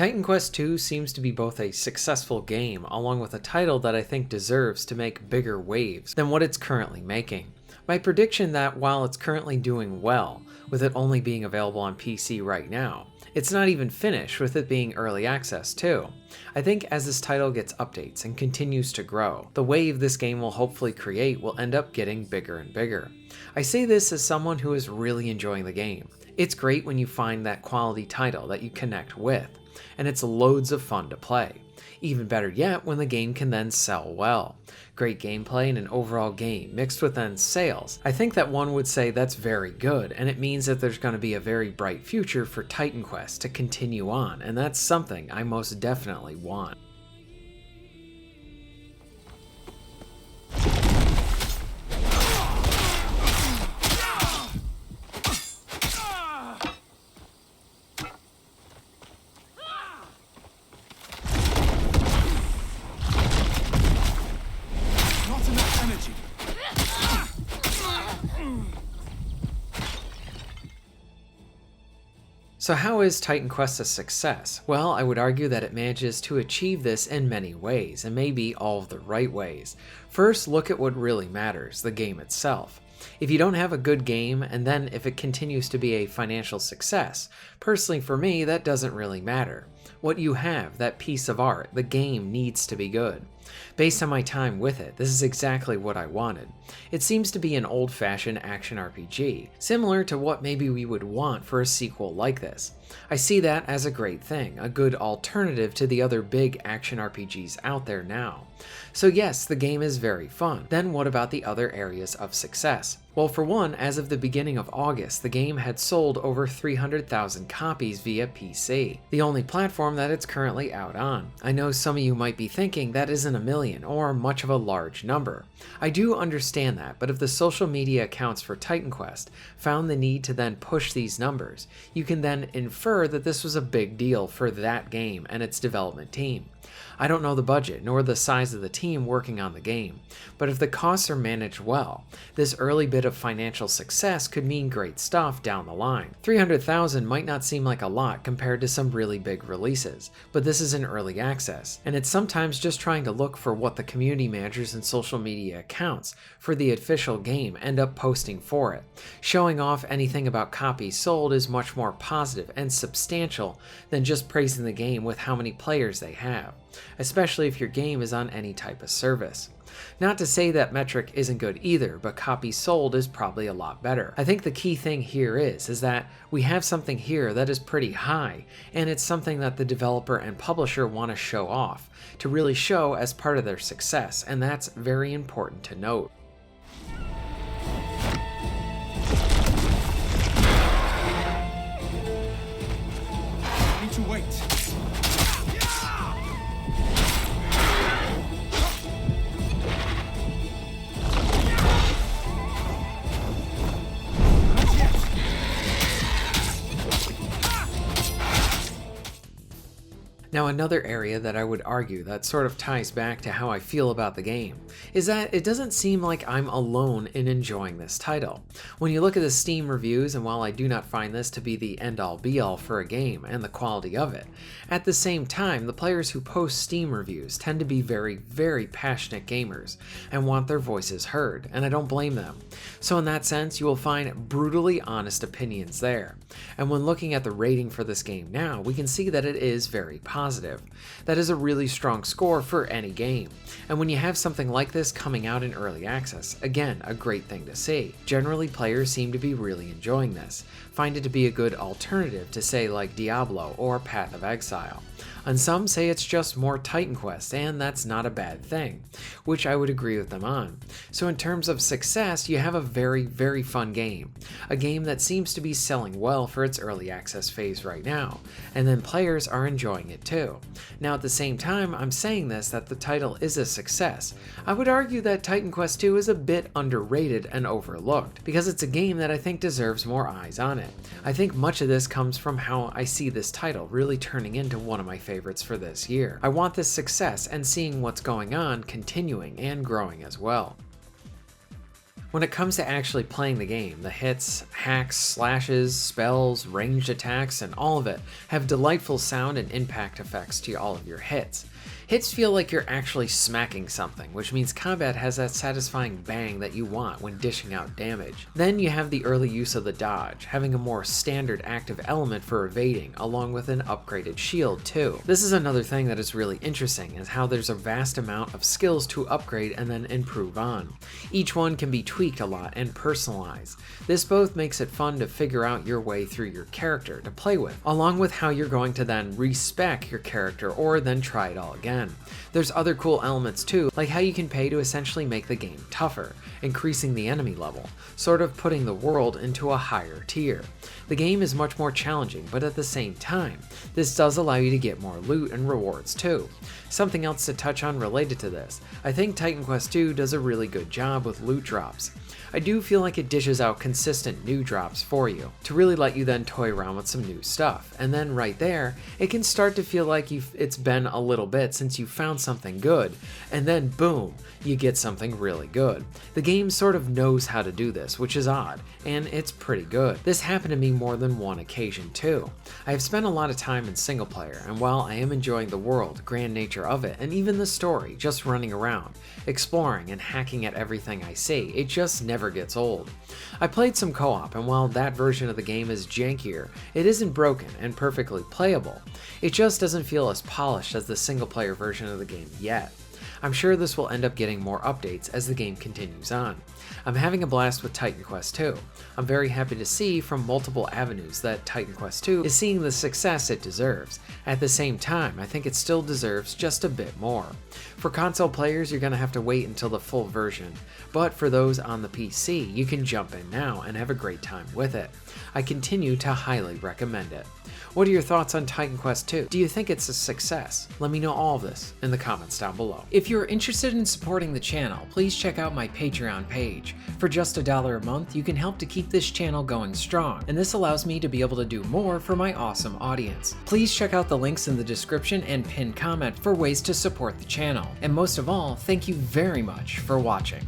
Titan Quest II seems to be both a successful game along with a title that I think deserves to make bigger waves than what it's currently making. My prediction that while it's currently doing well, with it only being available on PC right now, it's not even finished with it being early access too. I think as this title gets updates and continues to grow, the wave this game will hopefully create will end up getting bigger and bigger. I say this as someone who is really enjoying the game. It's great when you find that quality title that you connect with, and it's loads of fun to play. Even better yet when the game can then sell well. Great gameplay and an overall game mixed with then sales. I think that one would say that's very good, and it means that there's going to be a very bright future for Titan Quest to continue on, and that's something I most definitely want. So how is Titan Quest a success? Well, I would argue that it manages to achieve this in many ways, and maybe all of the right ways. First, look at what really matters, the game itself. If you don't have a good game, and then if it continues to be a financial success, personally for me, that doesn't really matter. What you have, that piece of art, the game needs to be good. Based on my time with it, this is exactly what I wanted. It seems to be an old-fashioned action RPG, similar to what maybe we would want for a sequel like this. I see that as a great thing, a good alternative to the other big action RPGs out there now. So yes, the game is very fun. Then what about the other areas of success? Well, for one, as of the beginning of August, the game had sold over 300,000 copies via PC, the only platform that it's currently out on. I know some of you might be thinking that isn't a million or much of a large number. I do understand that, but if the social media accounts for Titan Quest found the need to then push these numbers, you can then infer that this was a big deal for that game and its development team. I don't know the budget nor the size of the team working on the game, but if the costs are managed well, this early bit of financial success could mean great stuff down the line. 300,000 might not seem like a lot compared to some really big releases, but this is an early access, and it's sometimes just trying to look for what the community managers and social media accounts for the official game end up posting for it. Showing off anything about copies sold is much more positive and substantial than just praising the game with how many players they have, especially if your game is on any type of service. Not to say that metric isn't good either, but copies sold is probably a lot better. I think the key thing here is that we have something here that is pretty high, and it's something that the developer and publisher want to show off, to really show as part of their success, and that's very important to note. Need to wait. Now another area that I would argue that sort of ties back to how I feel about the game is that it doesn't seem like I'm alone in enjoying this title. When you look at the Steam reviews, and while I do not find this to be the end-all be-all for a game and the quality of it, at the same time the players who post Steam reviews tend to be very, very passionate gamers and want their voices heard, and I don't blame them. So in that sense, you will find brutally honest opinions there. And when looking at the rating for this game now, we can see that it is very positive. That is a really strong score for any game. And when you have something like this coming out in early access, again, a great thing to see. Generally, players seem to be really enjoying this, find it to be a good alternative to say like Diablo or Path of Exile. And some say it's just more Titan Quest, and that's not a bad thing, which I would agree with them on. So in terms of success, you have a very, very fun game. A game that seems to be selling well for its early access phase right now, and then players are enjoying it too. Now at the same time I'm saying this that the title is a success, I would argue that Titan Quest II is a bit underrated and overlooked, because it's a game that I think deserves more eyes on it. I think much of this comes from how I see this title really turning into one of my favorites for this year. I want this success and seeing what's going on continuing and growing as well. When it comes to actually playing the game, the hits, hacks, slashes, spells, ranged attacks, and all of it have delightful sound and impact effects to all of your hits. Hits feel like you're actually smacking something, which means combat has that satisfying bang that you want when dishing out damage. Then you have the early use of the dodge, having a more standard active element for evading, along with an upgraded shield too. This is another thing that is really interesting, is how there's a vast amount of skills to upgrade and then improve on. Each one can be tweaked a lot and personalized. This both makes it fun to figure out your way through your character to play with, along with how you're going to then respec your character or then try it all again. There's other cool elements too, like how you can pay to essentially make the game tougher, increasing the enemy level, sort of putting the world into a higher tier. The game is much more challenging, but at the same time, this does allow you to get more loot and rewards too. Something else to touch on related to this, I think Titan Quest II does a really good job with loot drops. I do feel like it dishes out consistent new drops for you, to really let you then toy around with some new stuff, and then right there, it can start to feel like it's been a little bit since you found something good, and then boom, you get something really good. The game sort of knows how to do this, which is odd, and it's pretty good. This happened to me more than one occasion too. I have spent a lot of time in single player, and while I am enjoying the world, grand nature of it, and even the story, just running around, exploring and hacking at everything I see, it just never gets old. I played some co-op, and while that version of the game is jankier, it isn't broken and perfectly playable. It just doesn't feel as polished as the single player version of the game yet. I'm sure this will end up getting more updates as the game continues on. I'm having a blast with Titan Quest II. I'm very happy to see from multiple avenues that Titan Quest II is seeing the success it deserves. At the same time, I think it still deserves just a bit more. For console players, you're going to have to wait until the full version, but for those on the PC, you can jump in now and have a great time with it. I continue to highly recommend it. What are your thoughts on Titan Quest II? Do you think it's a success? Let me know all of this in the comments down below. If you're interested in supporting the channel, please check out my Patreon page. For just $1 a month, you can help to keep this channel going strong, and this allows me to be able to do more for my awesome audience. Please check out the links in the description and pinned comment for ways to support the channel. And most of all, thank you very much for watching.